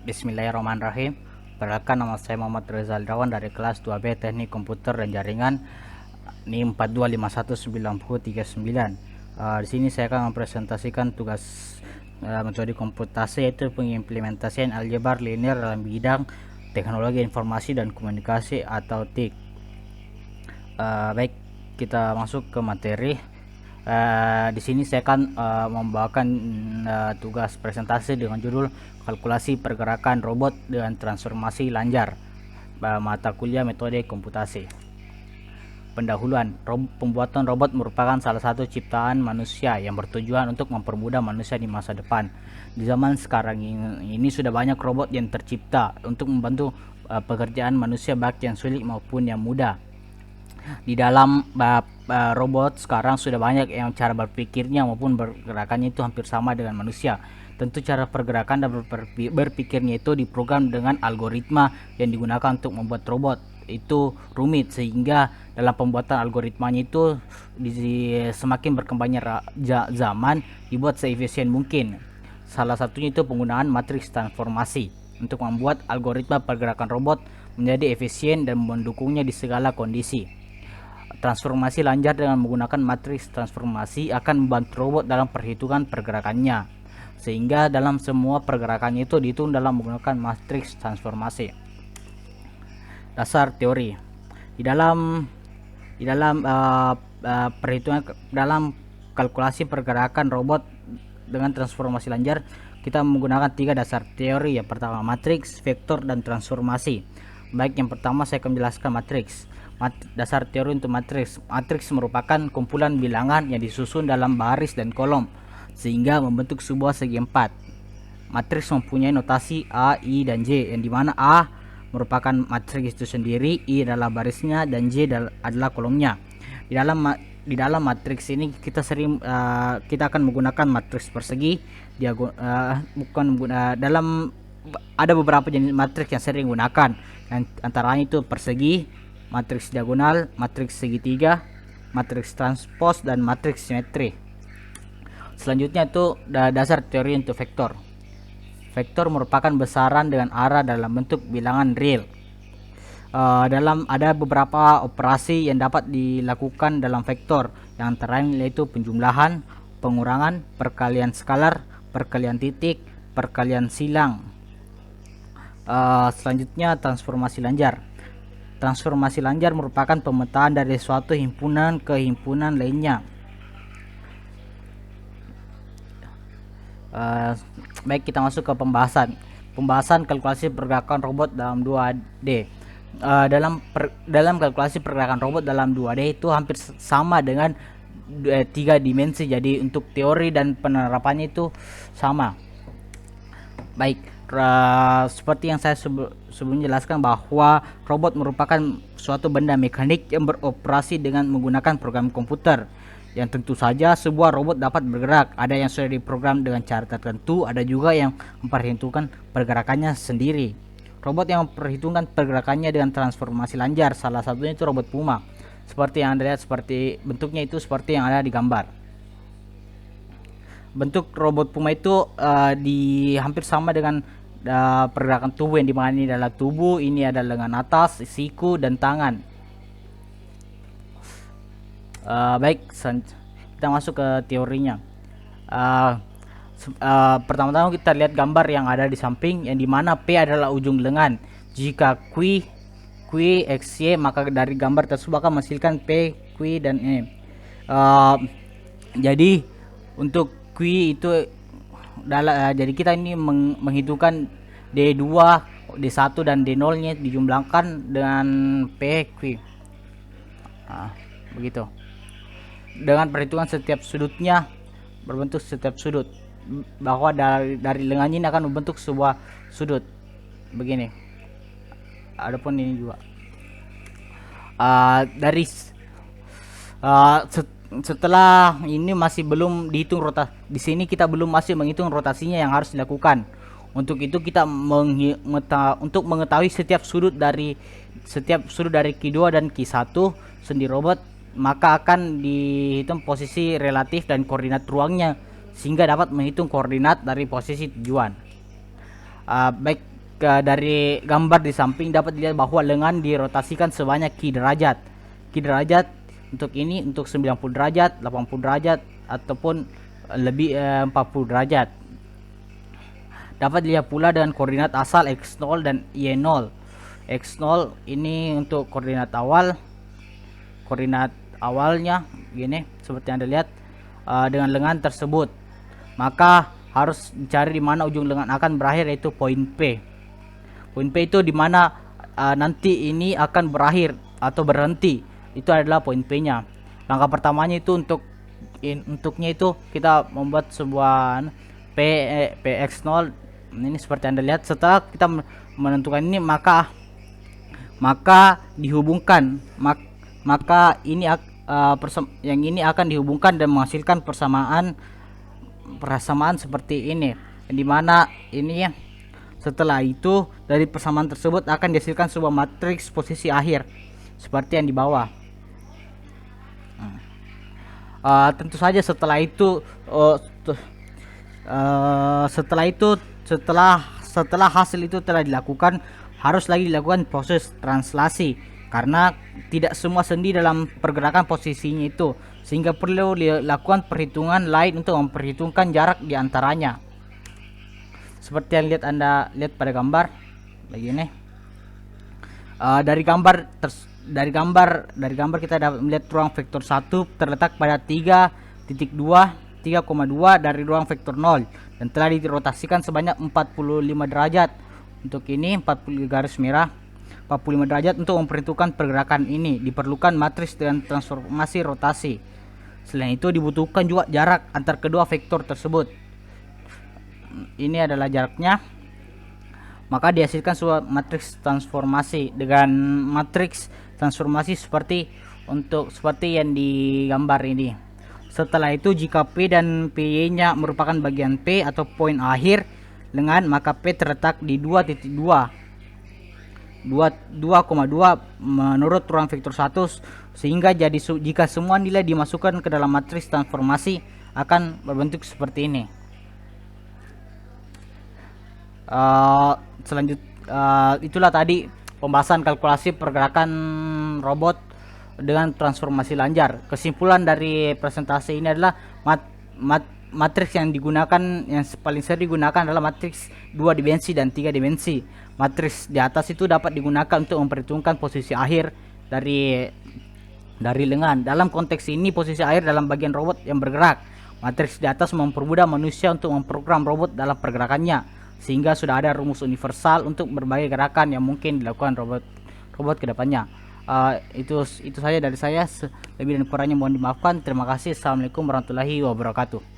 Bismillahirrahmanirrahim. Perkenalkan, nama saya Muhammad Reza Aldrawan dari kelas 2B Teknik Komputer dan Jaringan NIM 42519039. Di sini saya akan mempresentasikan tugas metode komputasi, yaitu pengimplementasian aljabar linear dalam bidang teknologi informasi dan komunikasi atau TIK. Baik, kita masuk ke materi. Di sini saya akan membawakan tugas presentasi dengan judul kalkulasi pergerakan robot dengan transformasi lanjar, mata kuliah metode komputasi. Pendahuluan. Pembuatan robot merupakan salah satu ciptaan manusia yang bertujuan untuk mempermudah manusia di masa depan. Di zaman sekarang ini sudah banyak robot yang tercipta untuk membantu pekerjaan manusia, baik yang sulit maupun yang mudah. Di dalam robot sekarang sudah banyak yang cara berpikirnya maupun bergerakannya itu hampir sama dengan manusia. Tentu cara pergerakan dan berpikirnya itu diprogram dengan algoritma yang digunakan untuk membuat robot itu rumit, sehingga dalam pembuatan algoritmanya itu semakin berkembangnya zaman dibuat seefisien mungkin. Salah satunya itu penggunaan matriks transformasi untuk membuat algoritma pergerakan robot menjadi efisien dan mendukungnya di segala kondisi. Transformasi lanjar dengan menggunakan matriks transformasi akan membantu robot dalam perhitungan pergerakannya, sehingga dalam semua pergerakannya itu dihitung dalam menggunakan matriks transformasi. Dasar teori. Di dalam perhitungan dalam kalkulasi pergerakan robot dengan transformasi lanjar, kita menggunakan 3 dasar teori. Yang pertama matriks, vektor, dan transformasi. Baik, yang pertama saya akan menjelaskan matriks. Dasar teori untuk matriks. Matriks merupakan kumpulan bilangan yang disusun dalam baris dan kolom sehingga membentuk sebuah segi 4. Matriks mempunyai notasi A, I, dan J, yang dimana A merupakan matriks itu sendiri, I adalah barisnya, dan J adalah kolomnya. Di dalam matriks ini kita akan menggunakan matriks persegi, ada beberapa jenis matriks yang sering digunakan, antaranya itu persegi, matriks diagonal, matriks segitiga, matriks transpos, dan matriks simetri. Selanjutnya itu dasar teori untuk vektor. Vektor merupakan besaran dengan arah dalam bentuk bilangan real. Ada beberapa operasi yang dapat dilakukan dalam vektor, yang antaranya yaitu penjumlahan, pengurangan, perkalian skalar, perkalian titik, perkalian silang. Selanjutnya transformasi lanjar. Transformasi lanjar merupakan pemetaan dari suatu himpunan ke himpunan lainnya. Baik, kita masuk ke pembahasan kalkulasi pergerakan robot dalam 2D. Dalam kalkulasi pergerakan robot dalam 2D itu hampir sama dengan 3 dimensi, jadi untuk teori dan penerapannya itu sama. Baik, seperti yang saya sebelumnya jelaskan bahwa robot merupakan suatu benda mekanik yang beroperasi dengan menggunakan program komputer, yang tentu saja sebuah robot dapat bergerak. Ada yang sudah diprogram dengan cara tertentu, ada juga yang memperhitungkan pergerakannya sendiri. Robot yang memperhitungkan pergerakannya dengan transformasi lanjar, salah satunya itu robot Puma. Seperti yang Anda lihat, seperti bentuknya itu seperti yang ada di gambar. Bentuk robot Puma itu hampir sama dengan pergerakan tubuh, yang dimana ini adalah tubuh, ini adalah lengan atas, siku, dan tangan. Baik, kita masuk ke teorinya. Pertama-tama kita lihat gambar yang ada di samping, yang dimana P adalah ujung lengan. Jika Q X, Y, maka dari gambar tersebut akan menghasilkan P, Q, dan E. Jadi untuk Q itu jadi kita ini menghitungkan D2, D1, dan D0 nya dijumlahkan dengan P, Q. Begitu. Dengan perhitungan setiap sudutnya berbentuk setiap sudut, bahwa dari lengannya ini akan membentuk sebuah sudut begini. Adapun ini juga setelah ini masih belum dihitung rotasi. Di sini kita belum masih menghitung rotasinya yang harus dilakukan. Untuk itu kita untuk mengetahui setiap sudut dari Q2 dan Q1 sendi robot, maka akan dihitung posisi relatif dan koordinat ruangnya, sehingga dapat menghitung koordinat dari posisi tujuan. Baik, dari gambar di samping dapat dilihat bahwa lengan dirotasikan sebanyak Ki derajat. Ki derajat untuk ini untuk 90 derajat, 80 derajat ataupun lebih 40 derajat. Dapat dilihat pula dengan koordinat asal X0 dan Y0. X0 ini untuk koordinat awalnya gini seperti Anda lihat dengan lengan tersebut. Maka harus dicari di mana ujung lengan akan berakhir, yaitu poin P. Poin P itu di mana nanti ini akan berakhir atau berhenti. Itu adalah poin P-nya. Langkah pertamanya itu untuknya itu kita membuat sebuah PX0 ini seperti Anda lihat. Setelah kita menentukan ini maka dihubungkan maka ini yang ini akan dihubungkan dan menghasilkan persamaan seperti ini, di mana ini ya. Setelah itu dari persamaan tersebut akan dihasilkan sebuah matriks posisi akhir seperti yang di bawah. Tentu saja setelah hasil itu telah dilakukan, harus lagi dilakukan proses translasi, karena tidak semua sendi dalam pergerakan posisinya itu, sehingga perlu dilakukan perhitungan lain untuk memperhitungkan jarak di antaranya. Seperti yang Anda lihat pada gambar begini. Dari gambar kita dapat melihat ruang vektor 1 terletak pada 3,2 dari ruang vektor 0 dan telah dirotasikan sebanyak 45 derajat. Untuk ini 40 garis merah 45 derajat. Untuk memperhitungkan pergerakan ini diperlukan matriks dengan transformasi rotasi. Selain itu dibutuhkan juga jarak antar kedua vektor tersebut. Ini adalah jaraknya. Maka dihasilkan sebuah matriks transformasi. Dengan matriks transformasi seperti yang digambar ini. Setelah itu jika P dan PY nya merupakan bagian P atau poin akhir lengan, maka P terletak di 2,2 menurut ruang vektor 1, sehingga jika semua nilai dimasukkan ke dalam matriks transformasi akan berbentuk seperti ini. Itulah tadi pembahasan kalkulasi pergerakan robot dengan transformasi lanjar. Kesimpulan dari presentasi ini adalah matriks yang paling sering digunakan adalah matriks 2 dimensi dan 3 dimensi. Matriks di atas itu dapat digunakan untuk memperhitungkan posisi akhir dari lengan. Dalam konteks ini posisi akhir dalam bagian robot yang bergerak. Matriks di atas mempermudah manusia untuk memprogram robot dalam pergerakannya, sehingga sudah ada rumus universal untuk berbagai gerakan yang mungkin dilakukan robot ke depannya. Itu saja dari saya. Lebih dan kurangnya mohon dimaafkan. Terima kasih. Assalamualaikum warahmatullahi wabarakatuh.